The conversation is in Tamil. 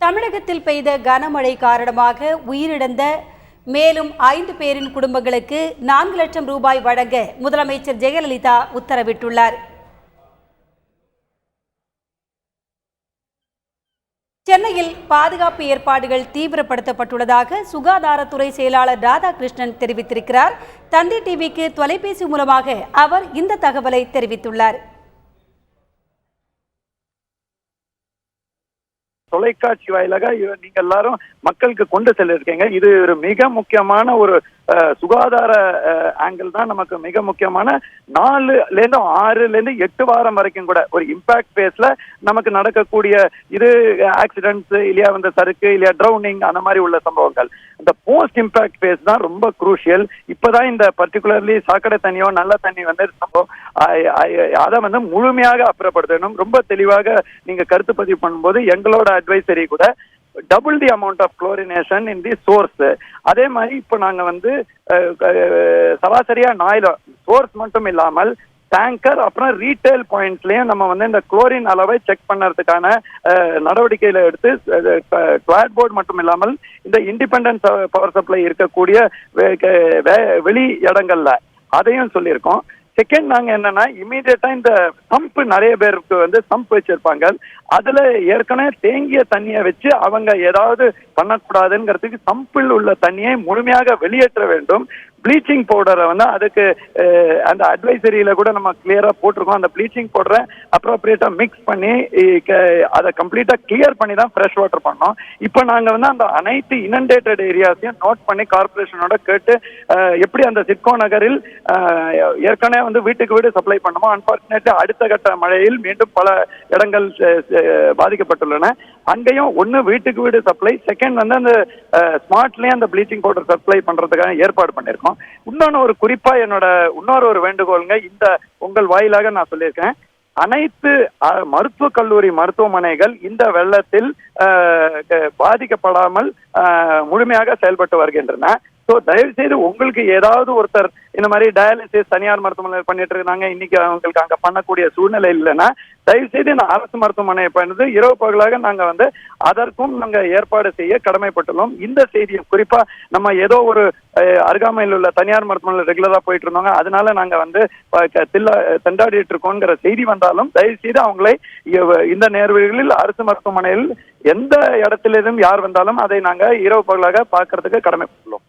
தமிழகத்தில் பெய்த கனமழை காரணமாக உயிரிழந்த மேலும் 5 பேரின் குடும்பங்களுக்கு 4 லட்சம் ரூபாய் வழங்க முதலமைச்சர் ஜெயலலிதா உத்தரவிட்டுள்ளார். சென்னையில் பாதுகாப்பு ஏற்பாடுகள் தீவிரப்படுத்தப்பட்டுள்ளதாக சுகாதாரத்துறை செயலாளர் ராதாகிருஷ்ணன் தெரிவித்திருக்கிறார். தந்தி டிவிக்கு தொலைபேசி மூலமாக அவர் இந்த தகவலை தெரிவித்துள்ளார். தொலைக்காட்சி வாயிலாக நீங்க எல்லாரும் மக்களுக்கு கொண்டு செல்லிருக்கீங்க. இது ஒரு மிக முக்கியமான ஒரு சுகாதார ஆங்கிள் தான். நமக்கு மிக முக்கியமான 4லேருந்து 6லேருந்து 8 வாரம் வரைக்கும் கூட ஒரு இம்பாக்ட் பேஸ்ல நமக்கு நடக்கக்கூடிய இது ஆக்சிடென்ட்ஸ் இல்லையா, வந்து சறுக்கு இல்லையா, ட்ரௌனிங் அந்த மாதிரி உள்ள சம்பவங்கள். இந்த போஸ்ட் இம்பாக்ட் பேஸ் தான் ரொம்ப குரூஷியல். இப்பதான் இந்த பர்டிகுலர்லி சாக்கடை தண்ணியோ நல்ல தண்ணி வந்து அதை வந்து முழுமையாக அப்புறப்படுத்தணும். ரொம்ப தெளிவாக நீங்க கருத்து பதிவு பண்ணும்போது எங்களோட அட்வைசரி கூட double the amount of chlorination in the source. அதே மாதிரி இப்போ நாங்க வந்து சராசரியா சோர்ஸ் மட்டும் இல்லாமல் டேங்கர் அப்புறம் ரீட்டைல் பாயிண்ட்ஸ்லயும் நம்ம வந்து இந்த குளோரின் அளவை செக் பண்ணறதுக்கான நடவடிக்கையில எடுத்து கிளாட் போர்டு மட்டும் இல்லாமல் இந்த இண்டிபெண்டன்ட் பவர் சப்ளை இருக்கக்கூடிய வெளி இடங்கள்ல அதையும் சொல்லியிருக்கோம். செகண்ட் நாங்க என்னன்னா இமீடியட்டா இந்த சம்ப் நிறைய பேருக்கு வந்து சம்ப் வச்சிருப்பாங்க. அதுல ஏற்கனவே தேங்கிய தண்ணியை வச்சு அவங்க ஏதாவது பண்ணக்கூடாதுங்கிறதுக்கு சம்பில் உள்ள தண்ணியை முழுமையாக வெளியேற்ற வேண்டும். ப்ளீச்சிங் பவுடரை வந்து அதுக்கு அந்த அட்வைசரியில கூட நம்ம கிளியரா போட்டிருக்கோம். அந்த ப்ளீச்சிங் பவுடரை அப்ரோப்ரியேட்டா மிக்ஸ் பண்ணி அதை கம்ப்ளீட்டா கிளியர் பண்ணி தான் ஃப்ரெஷ் வாட்டர் பண்ணோம். இப்போ நாங்க வந்து அந்த அனைத்து இனண்டேட்டட் ஏரியாஸையும் நோட் பண்ணி கார்பரேஷனோட கேட்டு எப்படி அந்த சிட்கோ நகரில் ஏற்கனவே வந்து வீட்டுக்கு வீடு சப்ளை பண்ணுமோ, அன்பார்ச்சுனேட்லி அடுத்த கட்ட மழையில் மீண்டும் பல இடங்கள் பாதிக்கப்பட்டுள்ளன. அங்கேயும் ஒன்று வீட்டுக்கு வீடு சப்ளை, செகண்ட் வந்து அந்த ஸ்மார்ட்லயே அந்த ப்ளீச்சிங் பவுடர் சப்ளை பண்றதுக்கான ஏற்பாடு பண்ணியிருக்கோம். இன்னொன்று ஒரு குறிப்பா என்னோட இன்னொரு வேண்டுகோளுங்க, இந்த உங்கள் வாயிலாக நான் சொல்லியிருக்கேன், அனைத்து மருத்துவக் கல்லூரி மருத்துவமனைகள் இந்த வெள்ளத்தில் பாதிக்கப்படாமல் முழுமையாக செயல்பட்டு வருகின்றன. ஸோ தயவு செய்து உங்களுக்கு ஏதாவது ஒருத்தர் இந்த மாதிரி டயாலிசிஸ் தனியார் மருத்துவமனை பண்ணிட்டு இருக்காங்க, இன்னைக்கு அவங்களுக்கு அங்கே பண்ணக்கூடிய சூழ்நிலை இல்லைன்னா தயவு செய்து இந்த அரசு மருத்துவமனையை பண்ணது இரவு பகலாக நாங்கள் வந்து அதற்கும் நாங்கள் ஏற்பாடு செய்ய கடமைப்பட்டுள்ளோம். இந்த செய்தியை குறிப்பா நம்ம ஏதோ ஒரு அருகாமையில் உள்ள தனியார் மருத்துவமனையில் ரெகுலரா போயிட்டு இருந்தோங்க, அதனால நாங்கள் வந்து திண்டாடிட்டு இருக்கோங்கிற செய்தி வந்தாலும் தயவு செய்து அவங்களை இந்த நேர்வுகளில் அரசு மருத்துவமனையில் எந்த இடத்திலிருந்தும் யார் வந்தாலும் அதை நாங்கள் இரவு பகலாக பார்க்கறதுக்கு கடமைப்பட்டுள்ளோம்.